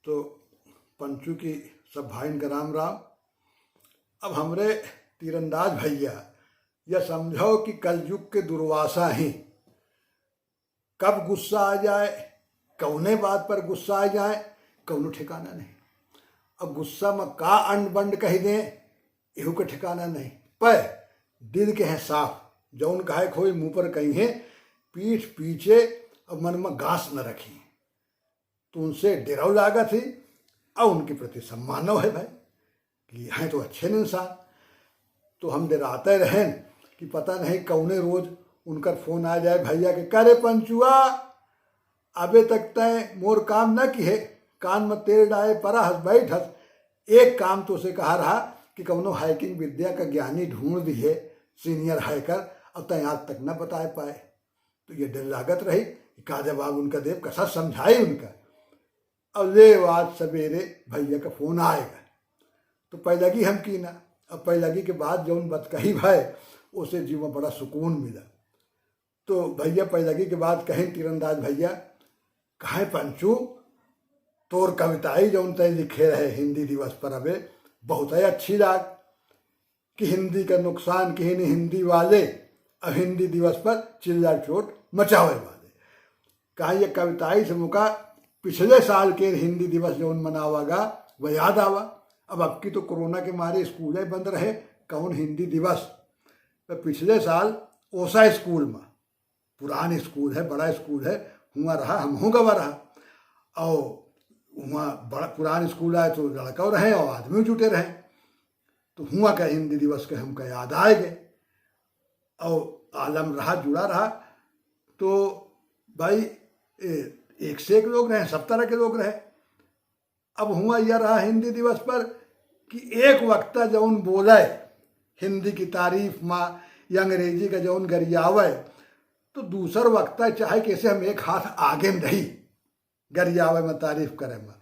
तो पंचू की सब भाईन का राम राम। अब हमरे तीरंदाज भैया यह समझो कि कलयुग के दुर्वासा ही कब गुस्सा आ जाए, कौने बात पर गुस्सा आ जाए, कौनो ठिकाना नहीं। अब गुस्सा में का अंड बंड कह दें, एहू के ठिकाना नहीं। पर दिल के हैं साफ, जौन कहे खोई मुंह पर कही है, पीठ पीछे और मन में घास न रखी। तो उनसे डेराव लागत थी और उनके प्रति सम्मान है भाई कि हैं तो अच्छे इंसान। तो हम डराते रहें कि पता नहीं कौने रोज उनका फोन आ जाए भैया के, करे पंचुआ अबे तक तय मोर काम न किए, कान में तेल डाले परा हंस बैठ हंस। एक काम तो उसे कहा रहा कि कौनो हैकिंग विद्या का ज्ञानी ढूंढ दिए, सीनियर हैकर, अब तय आज तक न बता पाए। तो ये डर लागत रही कि का जवाब उनका देव, कैसा समझाए उनका। अब ले आज सवेरे भैया का फोन आएगा तो पैलगी हम की ना। अब पैलगी के बाद जौन बात कही भाई उसे जीव में बड़ा सुकून मिला। तो भैया पैलगी के बाद कहें तीरंदाज भैया, कहे पंचू तोर कविताएं जौन तय लिखे रहे हिंदी दिवस पर अबे बहुत ही अच्छी लाग कि हिंदी का नुकसान कहीं नहीं हिंदी वाले, अब हिंदी दिवस पर चिल्ला चोट मचावे वाले। कहा ये कविताएं से मुका पिछले साल के हिंदी दिवस जौन मनावागा वह याद आवा। अब की तो कोरोना के मारे स्कूल बंद रहे, कौन हिंदी दिवस। तो पिछले साल ओसा स्कूल में, पुरान स्कूल है, बड़ा स्कूल है, हुआ रहा, हम हूँ गवा रहा। और वहाँ बड़ा पुरान स्कूल आए तो लड़का रहे और आदमी जुटे रहे। तो हुआ का हिंदी दिवस के हमका याद आए गए और आलम रहा, जुड़ा रहा। तो भाई एक से एक लोग रहे, सब तरह के लोग रहे। अब हुआ यह रहा हिंदी दिवस पर कि एक वक्ता जौन बोले हिंदी की तारीफ में या अंग्रेजी का जौन गरियावे, तो दूसर वक्ता चाहे कैसे हम एक हाथ आगे में रही गरियावे में, तारीफ करे में,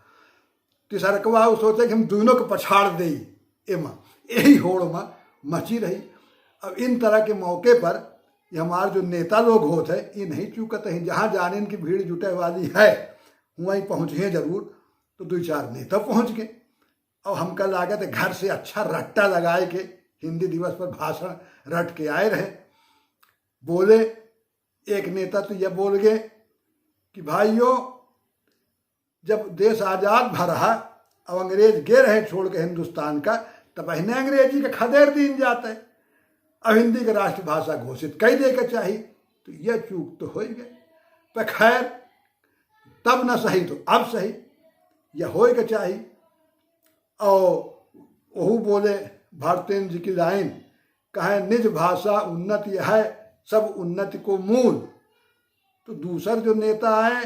तीसरकवा वो सोचे कि हम दोनों को पछाड़ दे एमा, यही होड़ में मची रही। अब इन तरह के मौके पर ये हमारे जो नेता लोग होते हैं ये नहीं चूकते हैं, जहाँ जाने इनकी भीड़ जुटे वाली है वहीं पहुँचे जरूर। तो दो चार नेता पहुँच गए और हमका लागत है घर से अच्छा रट्टा लगाए के हिंदी दिवस पर भाषण रट के आए रहे। बोले एक नेता तो यह बोल गए कि भाइयों जब देश आज़ाद भरा अब अंग्रेज गे रहे छोड़ के हिंदुस्तान का, तब पहले अंग्रेजी का खदेड़ दीन जाते, अब हिंदी का राष्ट्रभाषा घोषित कई दे के चाहिए। तो यह चूक तो हो ही गए, पर खैर तब न सही तो अब सही, यह हो के चाहिए। और वहू बोले भारतेंद्र जी की लाइन, कहे निज भाषा उन्नति है सब उन्नति को मूल। तो दूसर जो नेता आए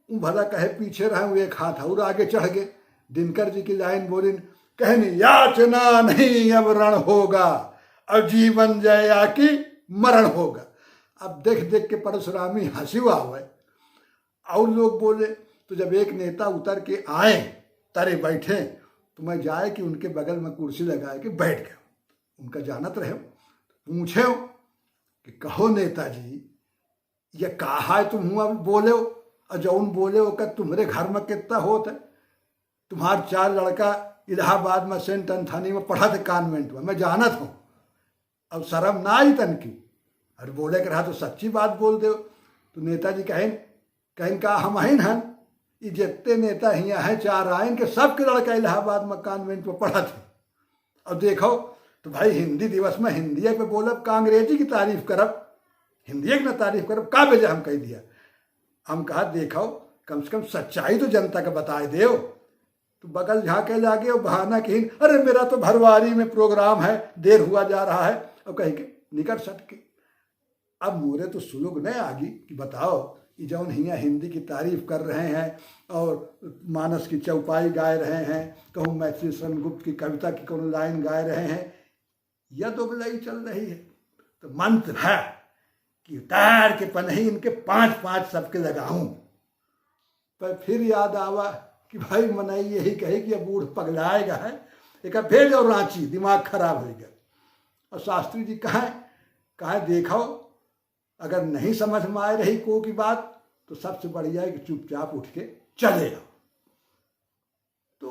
वो भला कहे पीछे रहे, वो एक हाथ और आगे चढ़ गए। दिनकर जी की लाइन बोली, कहनी याचना नहीं अब रण होगा, अब जीवन जया की मरण होगा। अब देख देख के परशुरामी हंसी आवे और लोग बोले। तो जब एक नेता उतर के आए तारे बैठे तो मैं जाए कि उनके बगल में कुर्सी लगाए के बैठ गया। उनका जानत रहे, पूछे कि कहो नेताजी ये कहा है तुम हुआ बोले हो, और जौन बोले हो कर तुम्हारे घर में कितना होता है, तुम्हारे चार लड़का इलाहाबाद में सेंट एंथनी में पढ़ा थे कॉन्वेंट में, मैं जानत हूँ। अब शर्म ना आई तन की, अरे बोले के रहा तो सच्ची बात बोल दो। तो नेताजी कहें का हम हैं हन, ये जितने नेता हियाँ हैं चार आयन के सबके लड़का इलाहाबाद में कॉन्वेंट में पढ़ा थे। अब देखो तो भाई हिंदी दिवस में हिंदी पे बोलब का अंग्रेजी की तारीफ करब, हिंदी की ना तारीफ करब, का बेजा हम कह दिया। हम कहा देखो कम से कम सच्चाई तो जनता का बताए दे। तो बगल झाँके लागे और बहाना कहीं, अरे मेरा तो भरवारी में प्रोग्राम है, देर हुआ जा रहा है, और कहीं के निकट सटके। अब मोरे तो सुलग नहीं आगी कि बताओ ये जौन हियाँ हिंदी की तारीफ कर रहे हैं और मानस की चौपाई गाए रहे हैं, कहूँ मैथिली शरण गुप्त की कविता की कोनो लाइन गाए रहे हैं, यह तो बुलाई चल रही है। तो मंत्र है कि उतार के पनही इनके 5-5 सबके लगाऊं। पर फिर याद आवा कि भाई मनाई यही कही कि अब बूढ़ पगलाएगा है, एक भेज और रांची, दिमाग खराब हो गया। और शास्त्री जी कहा देखो अगर नहीं समझ में आ रही को की बात तो सबसे बढ़िया है कि चुपचाप उठ के चले जाओ।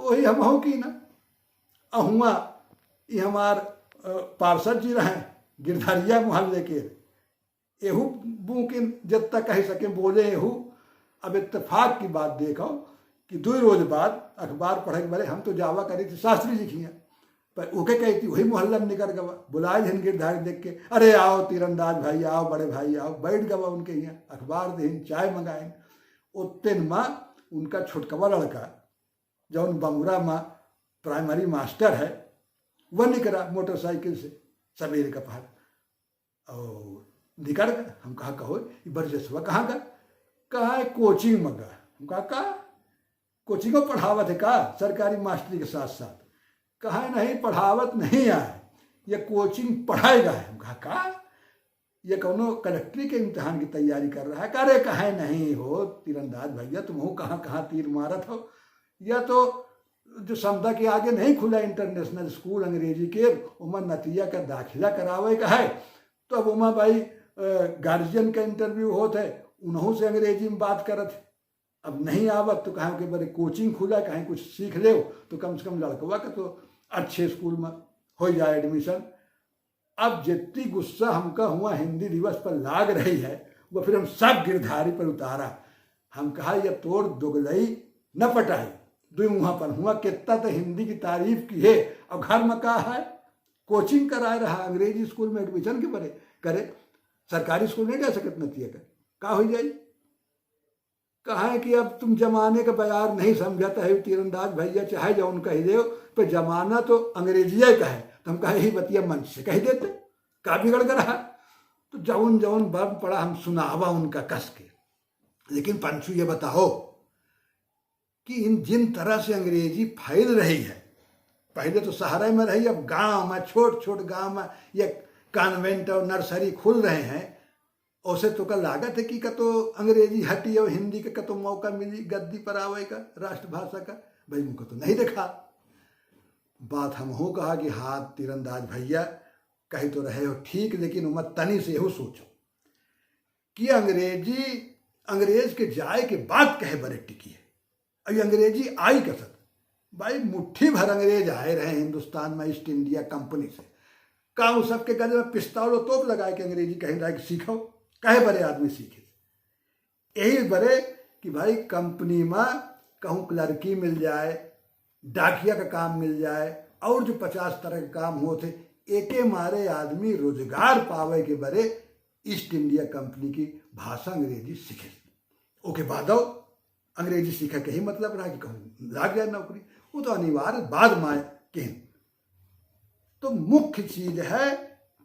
तो वही हम हो की ना अहुआ ये हमार पार्षद जी रहे गिरधरिया मोहल्ले के एहू बुकिन जब तक कह सके बोले एहू। अब इत्तेफाक की बात देखो कि 2 रोज बाद अखबार पढ़े के बारे हम तो जावा करी थी शास्त्री जी खिया पर ओके कहती वही मोहल्ला में निकल गवा बुलाए जन गिरधारी देख के अरे आओ तीरंदाज भाई आओ बड़े भाई आओ बैठ गवा उनके यहाँ अखबार देन चाय मंगाए उतन माँ उनका छुटकवा लड़का जौन बंगुरा माँ प्राइमरी मास्टर है वह निकला मोटरसाइकिल से सवेरे का पहर और निकल गया। हम कहा कहो ये बरजसवा कहाँ गया कहा है कोचिंग में गया। हम कहा कोचिंग में पढ़ावत है का सरकारी मास्टरी के साथ साथ कहा है नहीं पढ़ावत नहीं आए ये कोचिंग पढ़ाएगा है। हम कहा ये कौनो कलेक्ट्री के इम्तिहान की तैयारी कर रहा है अरे कहे नहीं हो तीरंदाज भैया तुम हो कहाँ तीर मारत हो या तो जो समझा के आगे नहीं खुला इंटरनेशनल स्कूल अंग्रेजी के उमा नतिया का दाखिला करावे का है तो अब उमा भाई गार्जियन का इंटरव्यू होता है उन्हों से अंग्रेजी में बात करत अब नहीं आवत तो कहाँ के बड़े कोचिंग खुला कहीं कुछ सीख ले तो कम से कम लड़कवा का तो अच्छे स्कूल में हो जाए एडमिशन। अब जितनी गुस्सा हमका हुआ हिंदी दिवस पर लाग रही है वो फिर हम सब गिरधारी पर उतारा। हम कहा यह तोड़ दुगलई न पटाई दुई मुँह पर हुआ कितना तो हिंदी की तारीफ की है अब घर में कहा है कोचिंग कराए रहा अंग्रेजी स्कूल में एडमिशन के बड़े करे सरकारी स्कूल नहीं जा सकत नतिया का का हो जाए कहा है कि अब तुम जमाने का बयार नहीं समझाता है तीरंदाज भैया चाहे जो उनका ही दे पर जमाना तो अंग्रेजिया का है तो हम कहे यही बतिया मंच से कह देते का बिगड़ कर रहा तो जौन जौन बर्म पड़ा हम सुनावा उनका कस के। लेकिन पंचू ये बताओ कि इन जिन तरह से अंग्रेजी फैल रही है पहले तो शहर में रही अब गांव में छोट छोट गांव में ये कॉन्वेंट और नर्सरी खुल रहे हैं उसे तो का लागत है कि का तो अंग्रेजी हटी और हिंदी का तो मौका मिली गद्दी पर आवे का राष्ट्रभाषा का भाई मुझको तो नहीं देखा। बात हम हो कहा कि हाँ तीरंदाज भैया कहीं तो रहे हो ठीक लेकिन उमर तनी से हो सोचो कि अंग्रेज के जाए के बाद कहे बड़े टिकी है अभी अंग्रेजी आई कसत भाई मुट्ठी भर अंग्रेज आए रहे हिंदुस्तान में ईस्ट इंडिया कंपनी से का उस सबके गले में पिस्तौल और तोप लगाए कि अंग्रेजी कहीं रह सीखो कहे बड़े आदमी सीखे यही बड़े कि भाई कंपनी में कहूँ क्लर्की मिल जाए डाकिया का काम मिल जाए और जो 50 तरह के काम होते एके मारे आदमी रोजगार पावे के बड़े ईस्ट इंडिया कंपनी की भाषा अंग्रेजी सीखे ओके बाद अंग्रेजी सीखा के ही मतलब रहा कि कहूँ लाग जाए नौकरी वो तो अनिवार्य बाद में कहें। तो मुख्य चीज है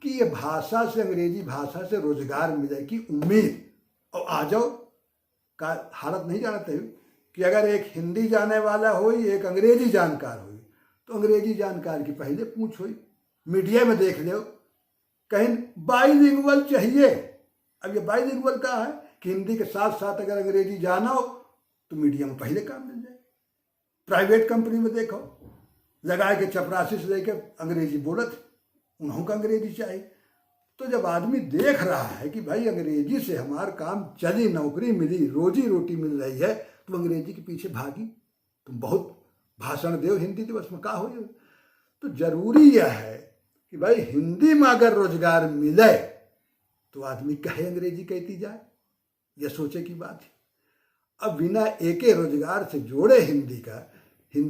कि ये भाषा से अंग्रेजी भाषा से रोजगार मिले की उम्मीद और आ जाओ का हालत नहीं जानते कि अगर एक हिंदी जाने वाला हो एक अंग्रेजी जानकार हो तो अंग्रेजी जानकार की पहले पूछ हुई मीडिया में देख लो कहीं बाइलिंगुअल चाहिए। अब ये बाइलिंगुअल का है कि हिंदी के साथ साथ अगर अंग्रेजी जाना हो तो मीडिया में पहले काम मिल जाए। प्राइवेट कंपनी में देखो लगाए के चपरासी से लेकर अंग्रेजी बोलत उन्हों का अंग्रेजी चाहिए। तो जब आदमी देख रहा है कि भाई अंग्रेजी से हमारा काम चली नौकरी मिली रोजी रोटी मिल रही है तो अंग्रेजी के पीछे भागी तुम बहुत भाषण दो हिंदी दिवस में का हो जाए। तो जरूरी यह है कि भाई हिंदी में अगर रोजगार मिले तो आदमी कहे अंग्रेजी कहती जाए यह सोचे की बात है। अब बिना एके रोजगार से जोड़े हिंदी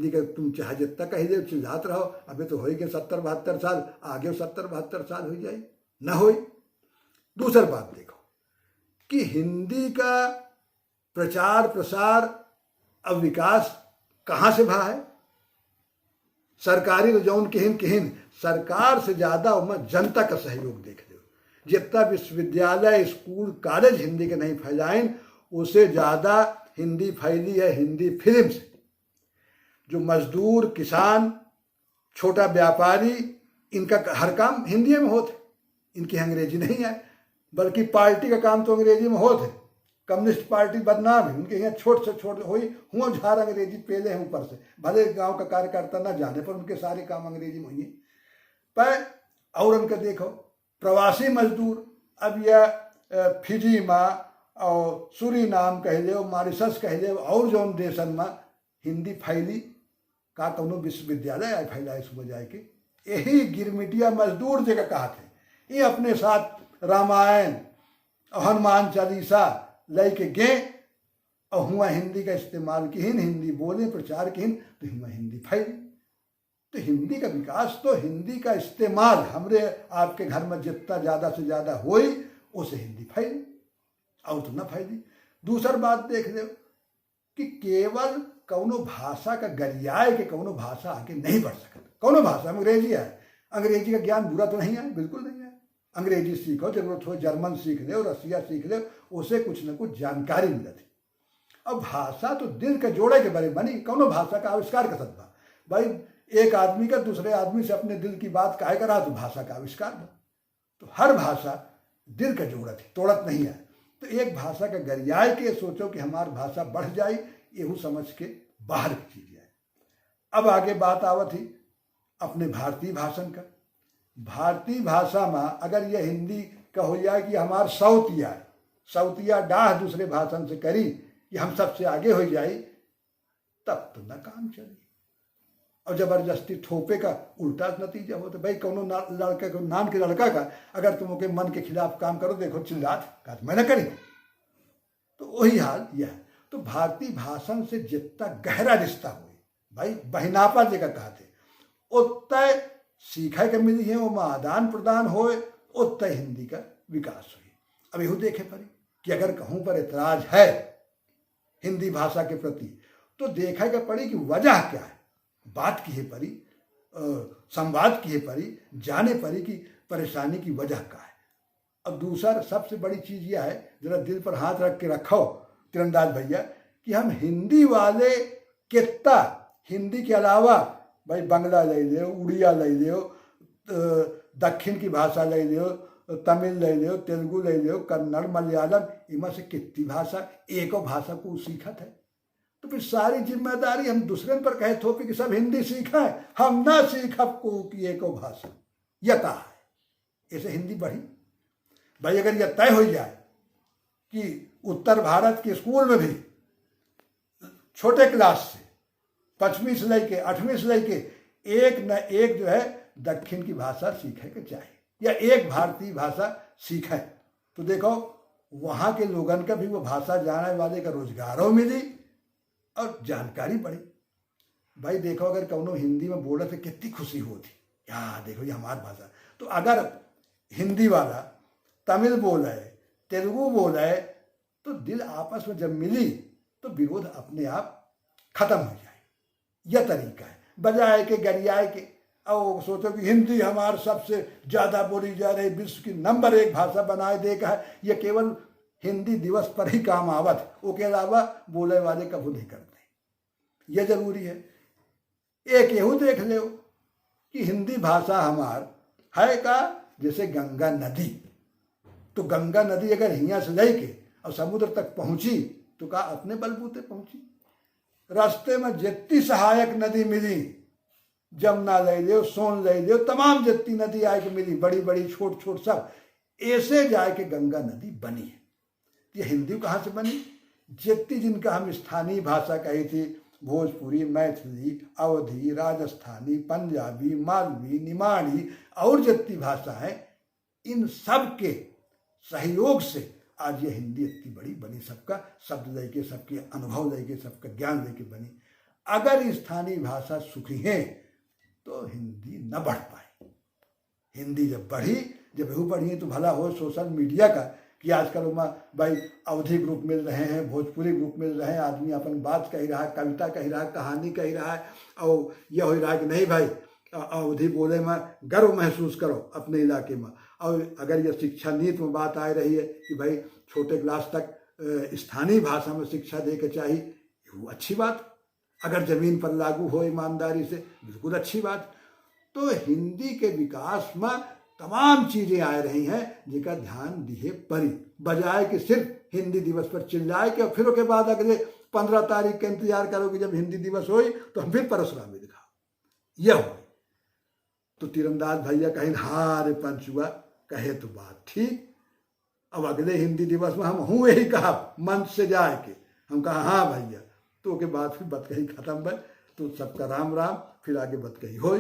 का तुम चाहे जितना कही दे चिल्लात रहो अबे तो होई के 70-72 साल आगे 70-72 साल हो जाए न हो। दूसरी बात देखो कि हिंदी का प्रचार प्रसार अब विकास कहाँ से भा है। सरकारी जौन केहन सरकार से ज़्यादा उम्र जनता का सहयोग देख लो। जितना विश्वविद्यालय स्कूल कॉलेज हिंदी के नहीं फैलाएं उससे ज़्यादा हिंदी फैली है हिंदी फिल्म से। जो मजदूर किसान छोटा व्यापारी इनका हर काम हिंदी में होते इनकी अंग्रेजी नहीं है बल्कि पार्टी का काम तो अंग्रेजी में होते। कम्युनिस्ट पार्टी बदनाम है उनके यहाँ छोट से छोट हुई हुआ झार अंग्रेजी पेले हैं ऊपर से भले गांव का कार्यकर्ता ना जाने पर उनके सारे काम अंग्रेजी में हुई पर। और उनका देखो प्रवासी मजदूर अब यह फिजी में और सूरीनाम कह लो मॉरिशस कह लो और जो देशन में हिंदी फैली का कौनो विश्वविद्यालय आए फैलाए सुबह जाए के यही गिरमिटिया मजदूर जगह कहा थे ये अपने साथ रामायण और हनुमान चालीसा लय के गे और हुआ हिंदी का इस्तेमाल किन हिंदी बोले प्रचार किन तो हुआ हिंदी फैली। तो हिंदी का विकास तो हिंदी का इस्तेमाल हमरे आपके घर में जितना ज़्यादा से ज़्यादा होई उसे हिंदी फैली और तो न फैली। दूसर बात देख लो कि केवल कौनो भाषा का गरियाए के कौनो भाषा आगे नहीं बढ़ सकता। कौनो भाषा अंग्रेजी है, अंग्रेजी का ज्ञान बुरा तो नहीं है, बिल्कुल नहीं है। अंग्रेजी सीखो, जरूरत हो जर्मन सीख ले, रसिया सीख ले, उसे कुछ न कुछ जानकारी मिलती। अब भाषा तो दिल के जोड़े के बारे बनी, कौनो भाषा का आविष्कार कर सकता भाई। एक आदमी का दूसरे आदमी से अपने दिल की बात काहे करा तो भाषा का आविष्कार था। तो हर भाषा दिल का जोड़ा थी, तोड़त नहीं है। तो एक भाषा का गरियाए के सोचो कि हमारी भाषा बढ़ जाए, यहू समझ के बाहर की चीज है। अब आगे बात आवत ही अपने भारतीय भाषण का। भारतीय भाषा में अगर यह हिंदी का हो जाए कि हमार सौतिया है, सौतिया डाह दूसरे भाषण से करी कि हम सबसे आगे हो जाए, तब तो न काम चले। और जबरदस्ती थोपे का उल्टा नतीजा हो। तो भाई कौनो लड़के को नान के लड़का का अगर तुम के मन के खिलाफ काम करो, देखो चिल्लात का मैं न करी, तो वही हाल यह है। तो भारतीय भाषण से जितना गहरा रिश्ता हो भाई, बहिनापा जगह कहते उतना सीखे के मिली है, वो आदान प्रदान हो, उतना हिंदी का विकास हुई। अब यहू देखे पड़ी कि अगर कहूँ पर एतराज है हिंदी भाषा के प्रति, तो देखा के पड़ी कि वजह क्या है, बात की है पड़ी, संवाद की है पड़ी, जाने पड़ी कि परेशानी की वजह क्या है। अब दूसरा सबसे बड़ी चीज़ यह है, जरा दिल पर हाथ रख के रखो तीरंदाज भैया, कि हम हिंदी वाले कितना हिंदी के अलावा भाई बंगला ले लो, उड़िया ले लो, दक्षिण की भाषा ले लो, तमिल ले लो, तेलुगु ले लो, कन्नड़ मलयालम, इनमें से कितनी भाषा एक भाषा को सीखत है। तो फिर सारी जिम्मेदारी हम दूसरे पर कहे थोपी कि सब हिंदी सीखा है, हम ना सीखब को कि एक भाषा यह कहा है। ऐसे हिंदी बढ़ी भाई। अगर यह तय हो जाए कि उत्तर भारत के स्कूल में भी छोटे क्लास से 5वीं से लेके 8वीं से लेके एक न एक जो है दक्षिण की भाषा सीखे के चाहिए, या एक भारतीय भाषा सीखे, तो देखो वहाँ के लोगन का भी वो भाषा जानने वाले का रोजगारों मिली और जानकारी बढ़ी। भाई देखो अगर कौनो हिंदी में बोले तो कितनी खुशी होती, यार देखो ये हमारी भाषा। तो अगर हिंदी वाला तमिल बोले, तेलुगु बोले, तो दिल आपस में जब मिली तो विरोध अपने आप खत्म हो जाए। यह तरीका है, बजाय के गरियाए के और सोचो कि हिंदी हमारे सबसे ज़्यादा बोली जा रही विश्व की नंबर 1 भाषा बनाए देगा है। यह केवल हिंदी दिवस पर ही काम आवत, वो के अलावा बोले वाले कबूल नहीं करते। यह जरूरी है। एक यहू देख लो कि हिंदी भाषा हमार है का जैसे गंगा नदी। तो गंगा नदी अगर हियाँ से लेके और समुद्र तक पहुंची तो का अपने बलबूते पहुंची। रास्ते में जितनी सहायक नदी मिली, जमुना ले लो, सोन ले लो, तमाम जितनी नदी आए के मिली, बड़ी बड़ी छोट छोट सब, ऐसे जाए के गंगा नदी बनी है। ये हिंदी कहाँ से बनी? जितनी जिनका हम स्थानीय भाषा कही थी, भोजपुरी, मैथिली, अवधी, राजस्थानी, पंजाबी, मालवी, निमाड़ी और जितनी भाषा है, इन सब के सहयोग से आज ये हिंदी इतनी बड़ी बनी। सबका शब्द लेके, सबके अनुभव लेके, सबका ज्ञान लेके बनी। अगर स्थानीय भाषा सुखी है तो हिंदी न बढ़ पाए। हिंदी जब बढ़ी, जब वो बढ़ी तो भला हो सोशल मीडिया का कि आजकल भाई अवधी ग्रुप मिल रहे हैं, भोजपुरी ग्रुप मिल रहे हैं, आदमी अपन बात कह रहा है, कविता कह रहा है, कहानी कह रहा है, और यह हो रहा है कि नहीं भाई अवधी बोले में गर्व महसूस करो अपने इलाके में। और अगर यह शिक्षा नीति में बात आ रही है कि भाई छोटे क्लास तक स्थानीय भाषा में शिक्षा दे के चाहिए, वो अच्छी बात। अगर जमीन पर लागू हो ईमानदारी से, बिल्कुल अच्छी बात। तो हिंदी के विकास में तमाम चीज़ें आ रही हैं जिनका ध्यान दिए परी, बजाय कि सिर्फ हिंदी दिवस पर चिल्लाए के और फिर उसके बाद अगले 15 तारीख का इंतजार करोगे जब हिंदी दिवस हो तो हम फिर परशुरामी दिखाओ। यह हो तो तीरंदाज भैया कहें हाँ रे पंचुआ कहे तो बात ठीक। अब अगले हिंदी दिवस में हम हूँ यही कहा मंच से जाए के, हम कहा हाँ भैया, तो के बाद फिर बात कहीं खत्म है। तो तो सबका राम राम, फिर आगे बात कही होय।